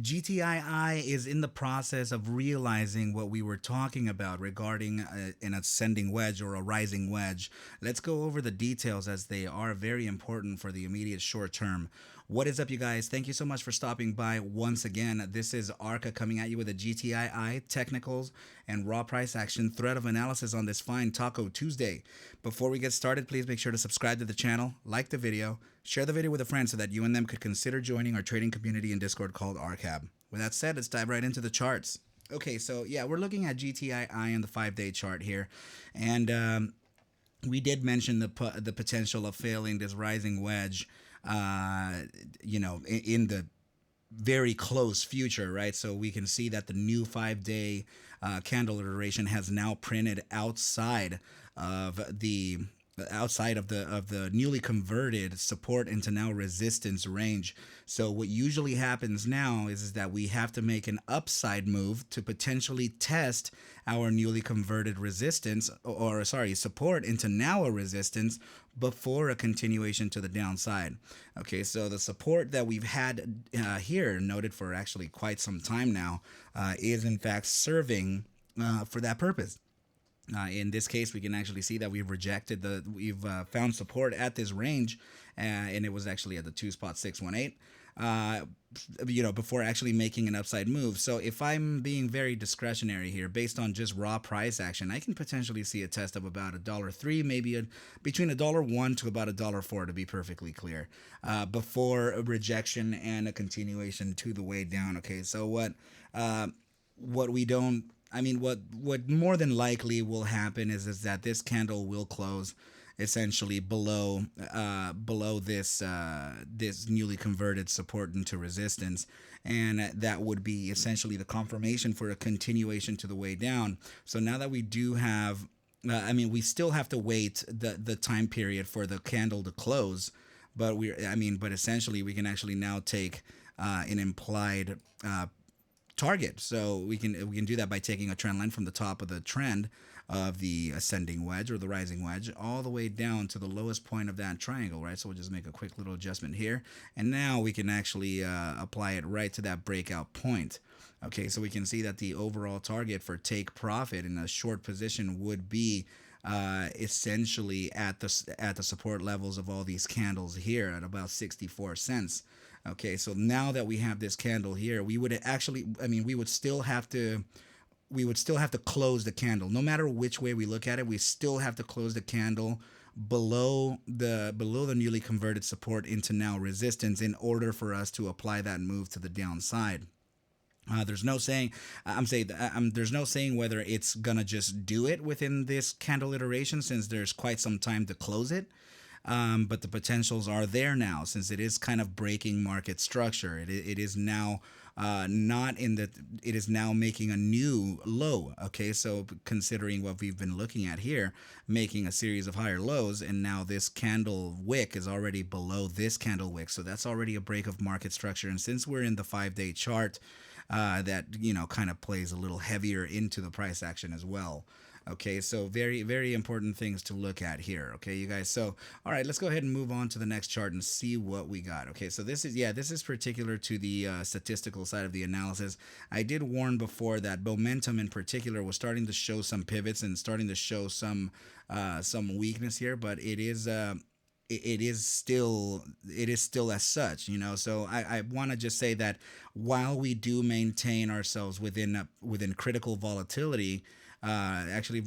GTII is in the process of realizing what we were talking about regarding an ascending wedge or a rising wedge. Let's go over the details as they are very important for the immediate short term. What is up, you guys? Thank you so much for stopping by once again. This is ARCa coming at you with a GTII technicals and raw price action thread of analysis on this fine Taco Tuesday. Before we get started, please make sure to subscribe to the channel, like the video, share the video with a friend so that you and them could consider joining our trading community in Discord called ARCa. With that said, let's dive right into the charts. Okay, so yeah, we're looking at GTII in the 5-day chart here, and we did mention the potential of failing this rising wedge, in the very close future, right? So we can see that the new 5-day candle iteration has now printed outside of the newly converted support into now resistance range. So what usually happens now is that we have to make an upside move to potentially test our newly converted resistance, or sorry, support into now a resistance before a continuation to the downside. Okay, so the support that we've had here, noted for actually quite some time now, is in fact serving for that purpose. In this case, we can actually see that we've found support at this range, and it was actually at the 2.618. Before actually making an upside move. So if I'm being very discretionary here, based on just raw price action, I can potentially see a test of about $1.03, maybe between $1.01 to about $1.04, to be perfectly clear, before a rejection and a continuation to the way down. Okay, so what we don't what more than likely will happen is that this candle will close essentially below this newly converted support into resistance, and that would be essentially the confirmation for a continuation to the way down. So now that we do have we still have to wait the time period for the candle to close, but essentially we can actually now take an implied target. So we can do that by taking a trend line from the top of the trend of the ascending wedge or the rising wedge all the way down to the lowest point of that triangle, right? So we'll just make a quick little adjustment here, and now we can actually apply it right to that breakout point. Okay, so we can see that the overall target for take profit in a short position would be essentially at the support levels of all these candles here at about 64 cents. Okay, so now that we have this candle here, we would still have to close the candle. No matter which way we look at it, we still have to close the candle below the newly converted support into now resistance in order for us to apply that move to the downside. There's no saying whether it's gonna just do it within this candle iteration, since there's quite some time to close it. But the potentials are there now, since it is kind of breaking market structure. It is now it is now making a new low. Okay, so considering what we've been looking at here, making a series of higher lows, and now this candle wick is already below this candle wick, so that's already a break of market structure. And since we're in the 5-day chart, that kind of plays a little heavier into the price action as well. Okay, so very, very important things to look at here. Okay, you guys. So, all right, let's go ahead and move on to the next chart and see what we got. Okay, so this is particular to the statistical side of the analysis. I did warn before that momentum in particular was starting to show some pivots and starting to show some weakness here, but it is still as such, so I want to just say that while we do maintain ourselves within critical volatility, volatility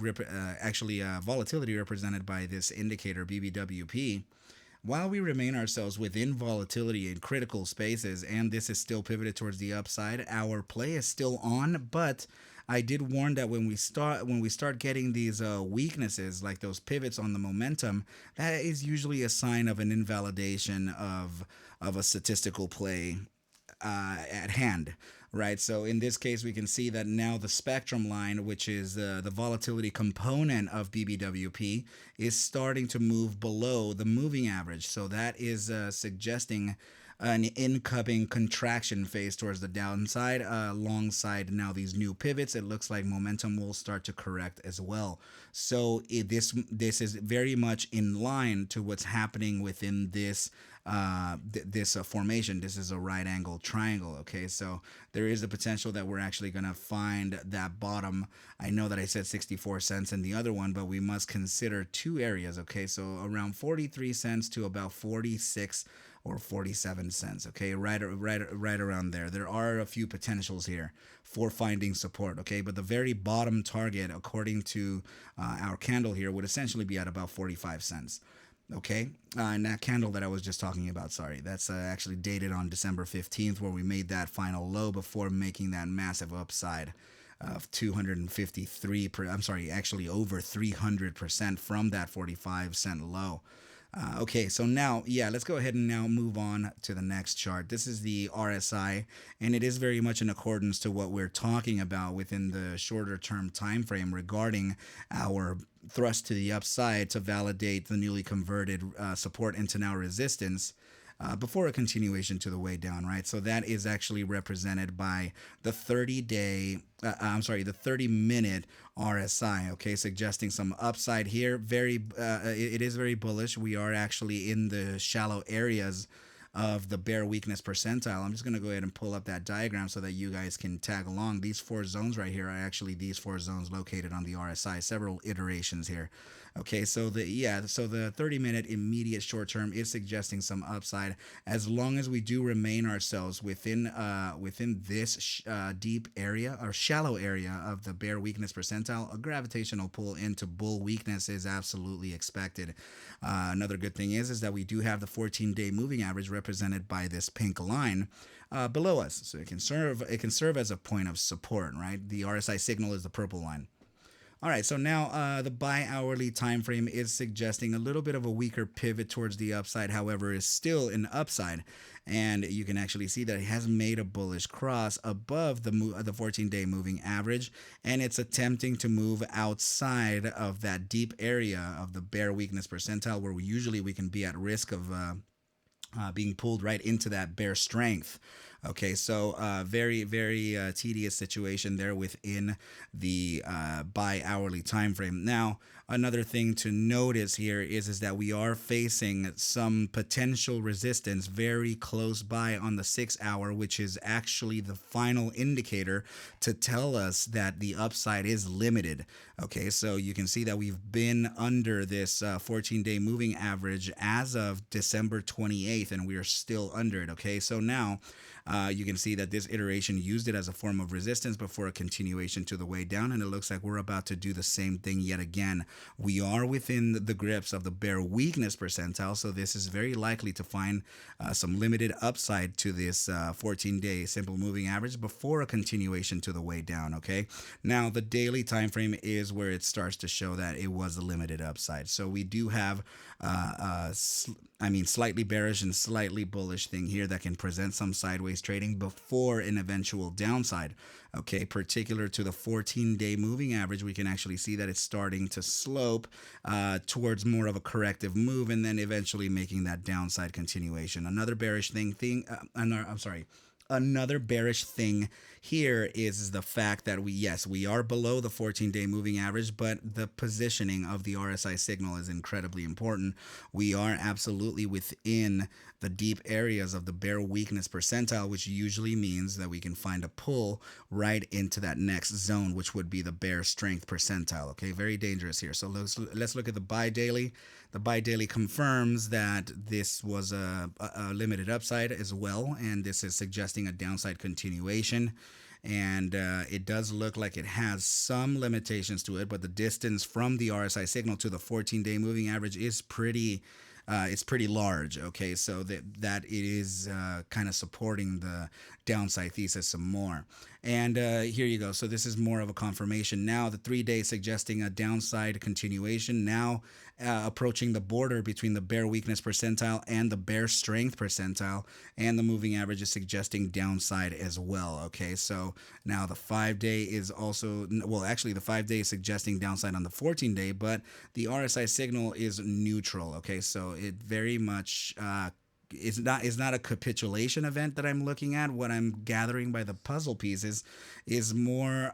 represented by this indicator BBWP, while we remain ourselves within volatility in critical spaces, and this is still pivoted towards the upside, our play is still on. But I did warn that when we start getting these weaknesses, like those pivots on the momentum, that is usually a sign of an invalidation of a statistical play at hand, right? So in this case, we can see that now the spectrum line, which is the volatility component of BBWP, is starting to move below the moving average. So that is suggesting an incoming contraction phase towards the downside. Alongside now these new pivots, it looks like momentum will start to correct as well. So this is very much in line to what's happening within this this formation. This is a right angle triangle. Okay, so there is the potential that we're actually going to find that bottom. I know that I said 64 cents in the other one, but we must consider two areas. Okay, so around 43 cents to about 46 or 47 cents. Okay, right around there. There are a few potentials here for finding support. Okay, but the very bottom target, according to our candle here, would essentially be at about 45 cents. Okay, and that candle that I was just talking about, sorry, that's actually dated on December 15th, where we made that final low before making that massive upside of 253 I'm sorry, actually over 300% from that 45-cent low. Okay, so now, yeah, let's go ahead and now move on to the next chart. This is the RSI, and it is very much in accordance to what we're talking about within the shorter term time frame regarding our thrust to the upside to validate the newly converted support into now resistance. Before a continuation to the way down, right? So that is actually represented by the 30-day, the 30-minute RSI, okay, suggesting some upside here. It is very bullish. We are actually in the shallow areas of the bear weakness percentile. I'm just going to go ahead and pull up that diagram so that you guys can tag along. These four zones right here are actually these four zones located on the RSI, several iterations here. Okay, so the 30-minute immediate short term is suggesting some upside as long as we do remain ourselves within this deep area or shallow area of the bear weakness percentile. A gravitational pull into bull weakness is absolutely expected. Another good thing is that we do have the 14-day moving average represented by this pink line below us, so it can serve as a point of support, right? The RSI signal is the purple line. All right, so now the bi-hourly time frame is suggesting a little bit of a weaker pivot towards the upside, however, is still an upside. And you can actually see that it has made a bullish cross above the 14-day moving average, and it's attempting to move outside of that deep area of the bear weakness percentile, where we can be at risk of being pulled right into that bear strength. Okay, so very, very tedious situation there within the bi-hourly time frame. Now, another thing to notice here is that we are facing some potential resistance very close by on the 6-hour, which is actually the final indicator to tell us that the upside is limited. Okay, so you can see that we've been under this 14-day moving average as of December 28th, and we are still under it. Okay, so now you can see that this iteration used it as a form of resistance before a continuation to the way down, and it looks like we're about to do the same thing yet again. We are within the grips of the bear weakness percentile, so this is very likely to find some limited upside to this 14-day simple moving average before a continuation to the way down. Okay, now the daily time frame is where it starts to show that it was a limited upside. So we do have slightly bearish and slightly bullish thing here that can present some sideways trading before an eventual downside. Okay, particular to the 14-day moving average, we can actually see that it's starting to slope towards more of a corrective move, and then eventually making that downside continuation. Another bearish here is the fact that we are below the 14-day moving average, but the positioning of the RSI signal is incredibly important. We are absolutely within the deep areas of the bear weakness percentile, which usually means that we can find a pull right into that next zone, which would be the bear strength percentile. Okay, very dangerous here. So let's look at the buy daily. The buy daily confirms that this was a limited upside as well, and this is suggesting a downside continuation. And it does look like it has some limitations to it, but the distance from the RSI signal to the 14-day moving average is pretty large. Okay, so that it is kind of supporting the downside thesis some more. And here you go. So this is more of a confirmation. Now the 3-day suggesting a downside continuation, now approaching the border between the bear weakness percentile and the bear strength percentile, and the moving average is suggesting downside as well. Okay, so now the 5-day is also, well, actually the 5-day is suggesting downside on the 14-day, but the RSI signal is neutral. Okay, so it very much it's not a capitulation event that I'm looking at. What I'm gathering by the puzzle pieces is more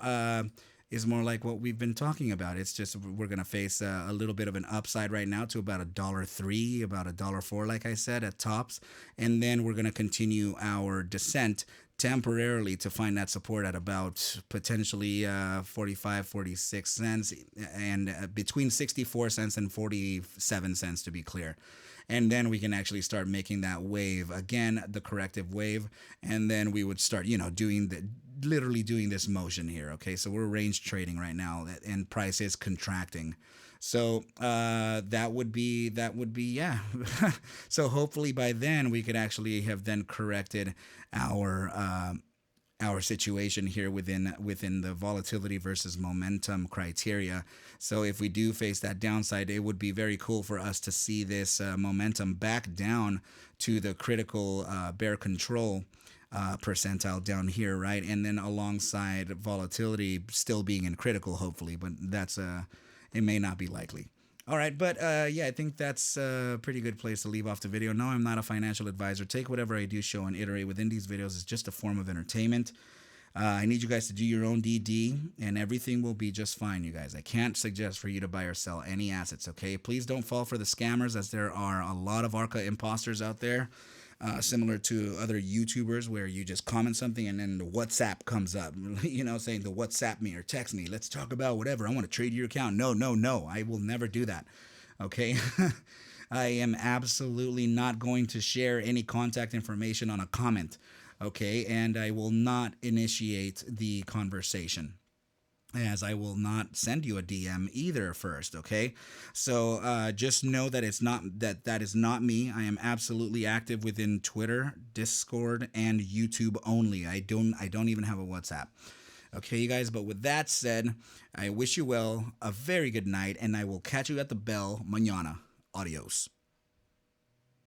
is more like what we've been talking about. It's just we're gonna face a little bit of an upside right now to about $1.03, about $1.04, like I said, at tops, and then we're gonna continue our descent temporarily to find that support at about potentially 45, 46 cents, and between 64 cents and 47 cents to be clear. And then we can actually start making that wave again, the corrective wave, and then we would start, doing the literally doing this motion here. Okay, so we're range trading right now, and price is contracting. So that would be yeah. So hopefully by then we could actually have then corrected our situation here within the volatility versus momentum criteria. So if we do face that downside, it would be very cool for us to see this momentum back down to the critical bear control percentile down here, right? And then alongside volatility still being in critical, hopefully, but that's it may not be likely. All right, but yeah, I think that's a pretty good place to leave off the video. No, I'm not a financial advisor. Take whatever I do show and iterate within these videos as just a form of entertainment. I need you guys to do your own DD, and everything will be just fine, you guys. I can't suggest for you to buy or sell any assets, okay? Please don't fall for the scammers, as there are a lot of ARCa imposters out there. Similar to other YouTubers where you just comment something and then the WhatsApp comes up, saying to WhatsApp me or text me, let's talk about whatever. I want to trade your account. No, no, no. I will never do that. Okay. I am absolutely not going to share any contact information on a comment. Okay. And I will not initiate the conversation, as I will not send you a DM either first, okay? So just know that that is not me. I am absolutely active within Twitter, Discord, and YouTube only. I don't even have a WhatsApp. Okay, you guys, but with that said, I wish you well, a very good night, and I will catch you at the bell mañana. Adios.